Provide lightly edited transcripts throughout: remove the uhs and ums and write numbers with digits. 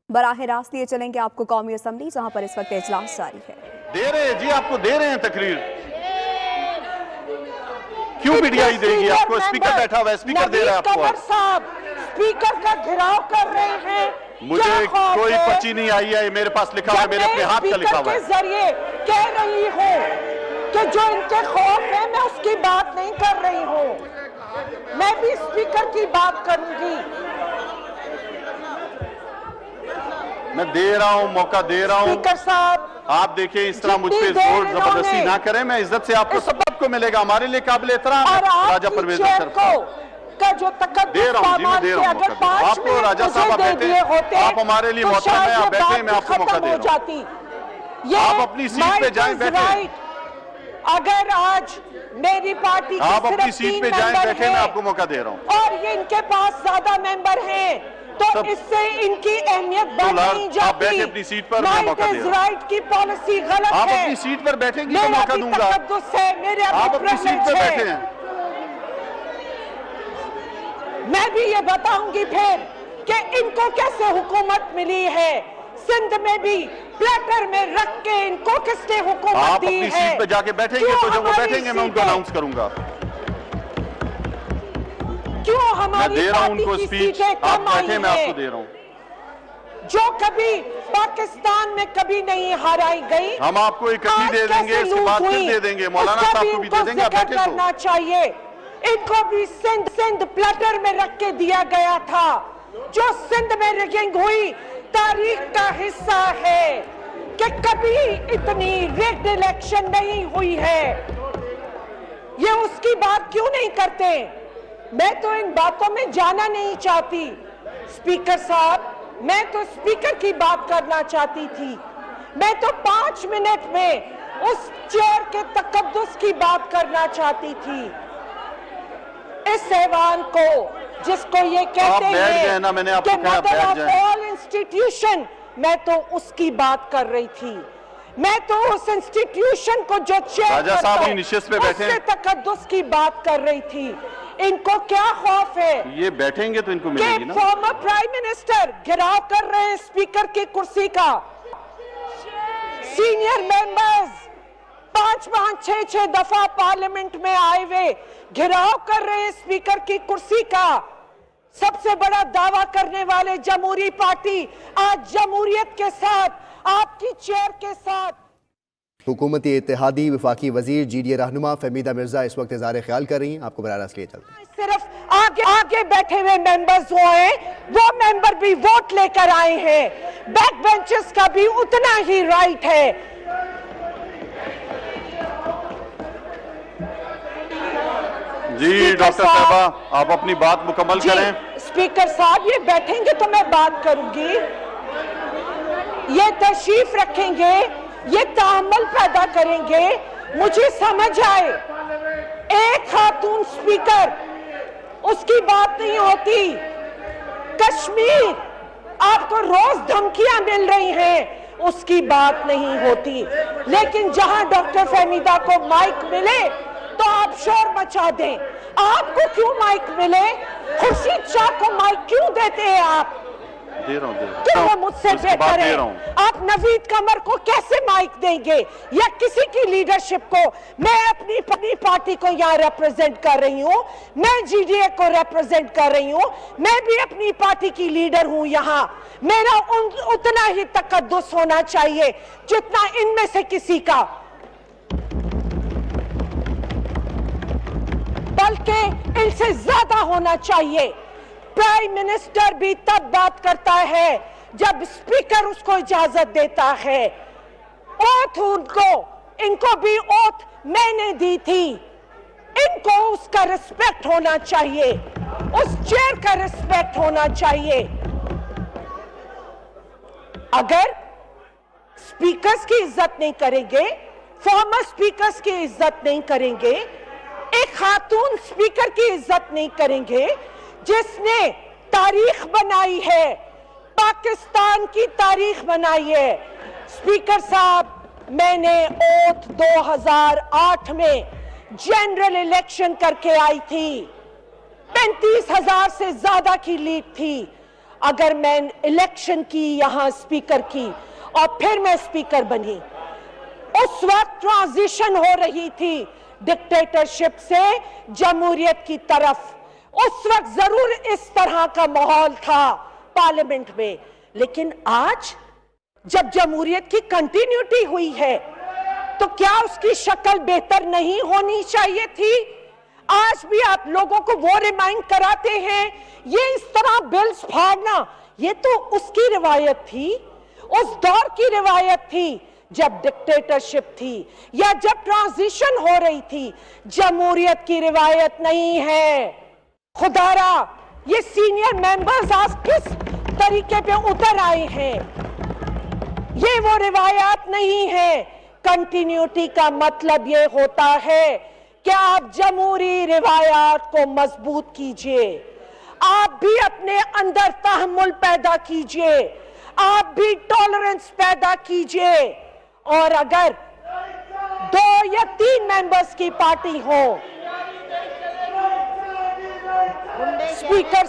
बराह रास्त लिए चलेंगे आपको कौमी असम्बली, जहां पर इस वक्त इजलास जारी है। दे रहे हैं जी, आपको दे रहे हैं तकरीर। क्यों पीटीआई देगी आपको? स्पीकर बैठा हुआ है, स्पीकर दे रहा है आपको। साहब स्पीकर का घेराव कर रहे हैं। मुझे कोई पर्ची नहीं आई है, मेरे पास लिखा हुआ है, मेरे अपने हाथ का लिखा हुआ है। के जरिए कह रही हूँ कि जो इनके खौफ है, मैं उसकी बात नहीं कर रही हूँ। मैं भी स्पीकर की बात करूंगी। मैं दे रहा हूँ, मौका दे रहा हूँ। स्पीकर साहब आप देखिए, इस तरह मुझ पे जोर जबरदस्ती ना करें। मैं इज्जत से आपको सबको मिलेगा, हमारे लिए काबिल एहतराम है राजा परवेज अख्तर का जो तकद्दुस दे रहा हूँ जी, मैं दे रहा हूँ मौका। आपको राजा साहब आप बैठे, आप हमारे लिए मोहतरम हैं, आप बैठे, मैं आपको मौका दे रहा हूँ। आप अपनी सीट पे जाएं, बैठे। अगर आज मेरी पार्टी आप अपनी सीट पे जाएं, बैठे, मैं आपको मौका दे रहा हूँ। और ये इनके पास ज्यादा मेंबर हैं, तो इससे इनकी अहमियत बढ़ नहीं जाती। आप बैठे अपनी सीट पर, मैं मौका दे रहा हूं। राइट की पॉलिसी गलत है। आप अपनी सीट पर बैठेंगी तो मौका दूंगा। आप अपनी सीट पर बैठे हैं। मैं भी ये बताऊंगी फिर कि इनको कैसे हुकूमत मिली है। सिंध में भी प्लेटर में रख के इनको किसने हुकूमत दी है। आप अपनी सीट पर जाके बैठेंगे तो जब वो बैठेंगे मैं उनको अनाउंस करूंगा। क्यों हमारी दे रहा हूं उनको स्पीच, आप बैठे, मैं आपको दे रहा हूं। जो कभी पाकिस्तान में कभी नहीं हराई गई, हम आपको इकट्ठी दे देंगे, इसके बाद फिर दे देंगे। मौलाना साहब को भी दे देंगे, आप बैठे तो। करना चाहिए। इनको भी सिंध प्लेटर में रख के दिया गया था। जो सिंध में रिगिंग हुई तारीख का हिस्सा है कि कभी इतनी रिग्ड इलेक्शन नहीं हुई है। ये उसकी बात क्यों नहीं करते? मैं तो इन बातों में जाना नहीं चाहती। स्पीकर साहब, मैं तो स्पीकर की बात करना चाहती थी। मैं तो 5 मिनट में उस चेयर के तकद्दुस की बात करना चाहती थी। इस ऐवान को, जिसको ये कहते हैं कि मदर ऑफ ऑल इंस्टीट्यूशन, मैं तो उसकी बात कर रही थी। मैं तो उस इंस्टीट्यूशन को जो चेयर करता है, उससे तकद्दुस की बात कर रही थी। इनको क्या खौफ है? ये बैठेंगे तो इनको मिलेगी ना। फॉर्मर प्राइम मिनिस्टर घेराव कर रहे हैं स्पीकर की कुर्सी का। सीनियर मेंबर्स 5-5, 6-6 दफा पार्लियामेंट में आए हुए घेराव कर रहे हैं स्पीकर की कुर्सी का। सबसे बड़ा दावा करने वाले जमहूरी पार्टी आज जमहूरियत के साथ, आपकी चेयर के साथ। हुकूमती इत्तेहादी वफाकी वजीर GDA रहनुमा फहमीदा मिर्जा इस वक्त इज़हार ख्याल कर रही हैं। आपको बराह रास्त लिए चलते हैं। सिर्फ आगे बैठे हुए मेंबर्स जो हैं, वो मेंबर भी वोट लेकर आए हैं। बैक बेंचेस का भी उतना ही राइट है। जी डॉक्टर साहबा, आप अपनी बात मुकम्मल करें। स्पीकर साहब, ये बैठेंगे तो मैं बात करूंगी, ये तशरीफ रखेंगे, ये ताअम्मुल पैदा करेंगे, मुझे समझ आए। एक खातून स्पीकर, उसकी बात नहीं होती। कश्मीर, आपको रोज धमकियां मिल रही हैं, उसकी बात नहीं होती। लेकिन जहां डॉक्टर फहमीदा को माइक मिले तो आप शोर मचा दें। आपको क्यों माइक मिले? खुर्शीद शाह को माइक क्यों देते हैं आप? दे रहा हूं, क्यों वो मुझसे बेहतर है? आप नवीद कमर को कैसे माइक देंगे या किसी की लीडरशिप को? मैं अपनी पार्टी को यहाँ रिप्रेजेंट कर रही हूँ, मैं GDA को रिप्रेजेंट कर रही हूँ, मैं भी अपनी पार्टी की लीडर हूँ यहाँ। मेरा उतना ही तकद्दुस होना चाहिए जितना इनमें से किसी का, बल्कि इनसे ज्यादा होना चाहिए। प्राइम मिनिस्टर भी तब बात करता है जब स्पीकर उसको इजाजत देता है। ओथ इनको भी ओथ मैंने दी थी। इनको उसका रिस्पेक्ट होना चाहिए, उस चेयर का रिस्पेक्ट होना चाहिए। अगर स्पीकर्स की इज्जत नहीं करेंगे, फॉर्मर स्पीकर्स की इज्जत नहीं करेंगे, एक खातून स्पीकर की इज्जत नहीं करेंगे जिसने तारीख बनाई है, पाकिस्तान की तारीख बनाई है। स्पीकर साहब, मैंने ओथ 2008 में जनरल इलेक्शन करके आई थी। 35,000 से ज्यादा की लीड थी। अगर मैं इलेक्शन की यहाँ स्पीकर की और फिर मैं स्पीकर बनी, उस वक्त ट्रांजिशन हो रही थी डिक्टेटरशिप से जमहूरियत की तरफ। उस वक्त जरूर इस तरह का माहौल था पार्लियामेंट में, लेकिन आज जब जमहूरियत की कंटिन्यूटी हुई है तो क्या उसकी शक्ल बेहतर नहीं होनी चाहिए थी? आज भी आप लोगों को वो रिमाइंड कराते हैं, ये इस तरह बिल्स फाड़ना, ये तो उसकी रिवायत थी, उस दौर की रिवायत थी जब डिक्टेटरशिप थी या जब ट्रांजिशन हो रही थी। जमहूरियत की रिवायत नहीं है। खुदारा, ये सीनियर मेंबर्स आज किस तरीके पे उतर आए हैं, ये वो रिवायत नहीं है। कंटिन्यूटी का मतलब ये होता है कि आप जमहूरी रिवायत को मजबूत कीजिए, आप भी अपने अंदर तहम्मुल पैदा कीजिए, आप भी टॉलरेंस पैदा कीजिए। और अगर 2 या 3 मेंबर्स की पार्टी हो, स्पीकर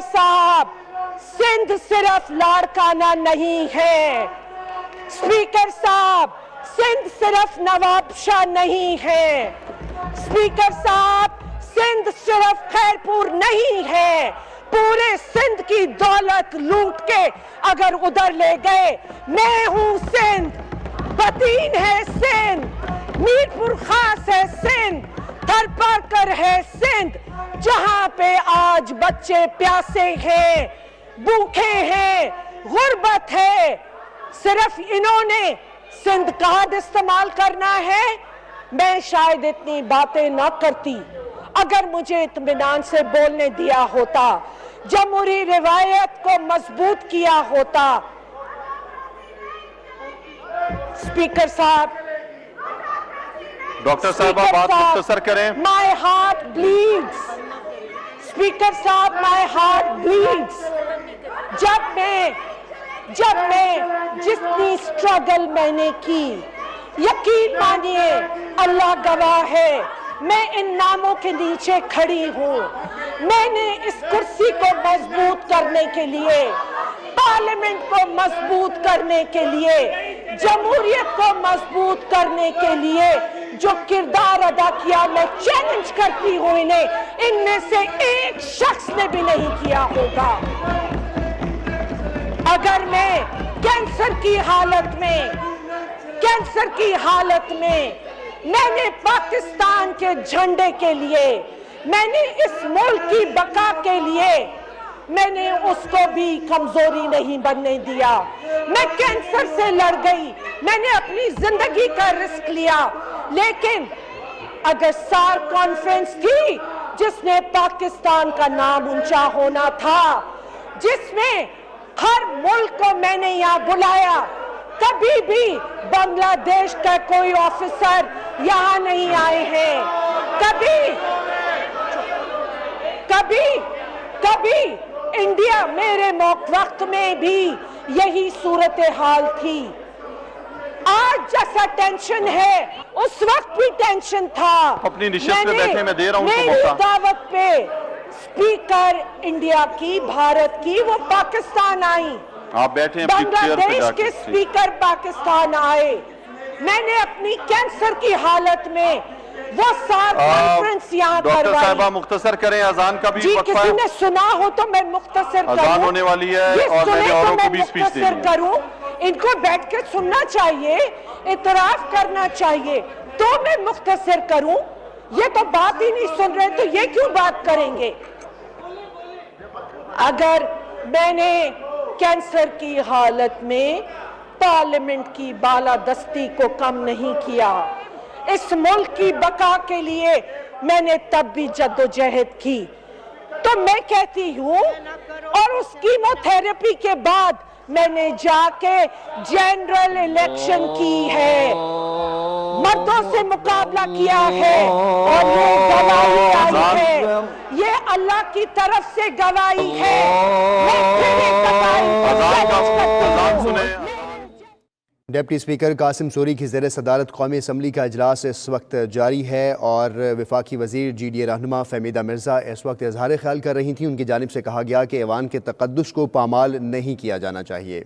साहब, सिंध सिर्फ लाड़काना नहीं है। स्पीकर साहब, सिंध सिर्फ नवाबशाह नहीं है। स्पीकर साहब, सिंध सिर्फ खैरपुर नहीं है। पूरे सिंध की दौलत लूट के अगर उधर ले गए, मैं हूं सिंध, बदीन है सिंध, मीरपुर खास है सिंध, थरपारकर है सिंध, जहां पे आज बच्चे प्यासे हैं, भूखे हैं, गुर्बत है। सिर्फ इन्होंने सिंध कार्ड इस्तेमाल करना है। मैं शायद इतनी बातें ना करती अगर मुझे इत्मीनान से बोलने दिया होता, जमहूरी रिवायत को मजबूत किया होता। स्पीकर साहब, डॉक्टर साहब आप बात मुख्तसर करें। My heart bleeds. स्पीकर साहब, माय हार्ट ब्लीड्स। जब मैं जितनी स्ट्रगल मैंने की, यकीन मानिए अल्लाह गवाह है, मैं इन नामों के नीचे खड़ी हूं। मैंने इस कुर्सी को मजबूत करने के लिए, पार्लियामेंट को मजबूत करने के लिए, जमहूरियत को मजबूत करने के लिए जो किरदार अदा किया, मैं चैलेंज करती हूं इनमें से एक शख्स ने भी नहीं किया होगा। अगर मैं कैंसर की हालत में मैंने पाकिस्तान के झंडे के लिए, मैंने इस मुल्क की बका के लिए, मैंने उसको भी कमजोरी नहीं बनने दिया। मैं कैंसर से लड़ गई, मैंने अपनी जिंदगी का रिस्क लिया। लेकिन अगर सार कॉन्फ्रेंस थी जिसने पाकिस्तान का नाम ऊंचा होना था, जिसमें हर मुल्क को मैंने यहाँ बुलाया, कभी भी बांग्लादेश का कोई ऑफिसर यहाँ नहीं आए हैं। कभी इंडिया मेरे वक्त में भी यही सूरत हाल थी। आज जैसा टेंशन है उस वक्त भी टेंशन था। अपनी निश्चित पे बैठे, मैं दे रहा हूं मेरी दावत पे स्पीकर इंडिया की, भारत की, वो पाकिस्तान आई। आप बैठे हैं, बांग्लादेश के स्पीकर पाकिस्तान आए। मैंने अपनी कैंसर की हालत में वो सार कॉन्फ्रेंस यहाँ करवाई। डॉक्टर साहिबा मुख्तसर करें, अजान का भी जी, वक्फा है। किसी ने सुना हो तो मैं मुख्तसर करूं। अजान होने वाली है और मैंने औरों को भी स्पीच देनी है। इनको बैठ के सुनना चाहिए, इतराफ करना चाहिए, तो मैं मुख्तसर करूं। ये तो बात ही नहीं सुन रहे, तो ये क्यों बात करेंगे? अगर मैंने कैंसर की हालत में पार्लियामेंट की बालादस्ती को कम नहीं किया, इस मुल्क की बका के लिए मैंने तब भी जद्दोजहद की, तो मैं कहती हूँ, और उस कीमोथेरेपी के बाद मैंने जाके जनरल इलेक्शन की है, मर्दों से मुकाबला किया है, और ये गवाही आई है, ये अल्लाह की तरफ से गवाही है। मैं फिर एक दफा इनको चैलेंज करती हूं। ڈپٹی اسپیکر قاسم سوری کی زیر صدارت قومی اسمبلی کا اجلاس اس وقت جاری ہے اور وفاقی وزیر جی ڈی اے رہنما فہمیدہ مرزا اس وقت اظہار خیال کر رہی تھیں۔ ان کی جانب سے کہا گیا کہ ایوان کے تقدس کو پامال نہیں کیا جانا چاہیے۔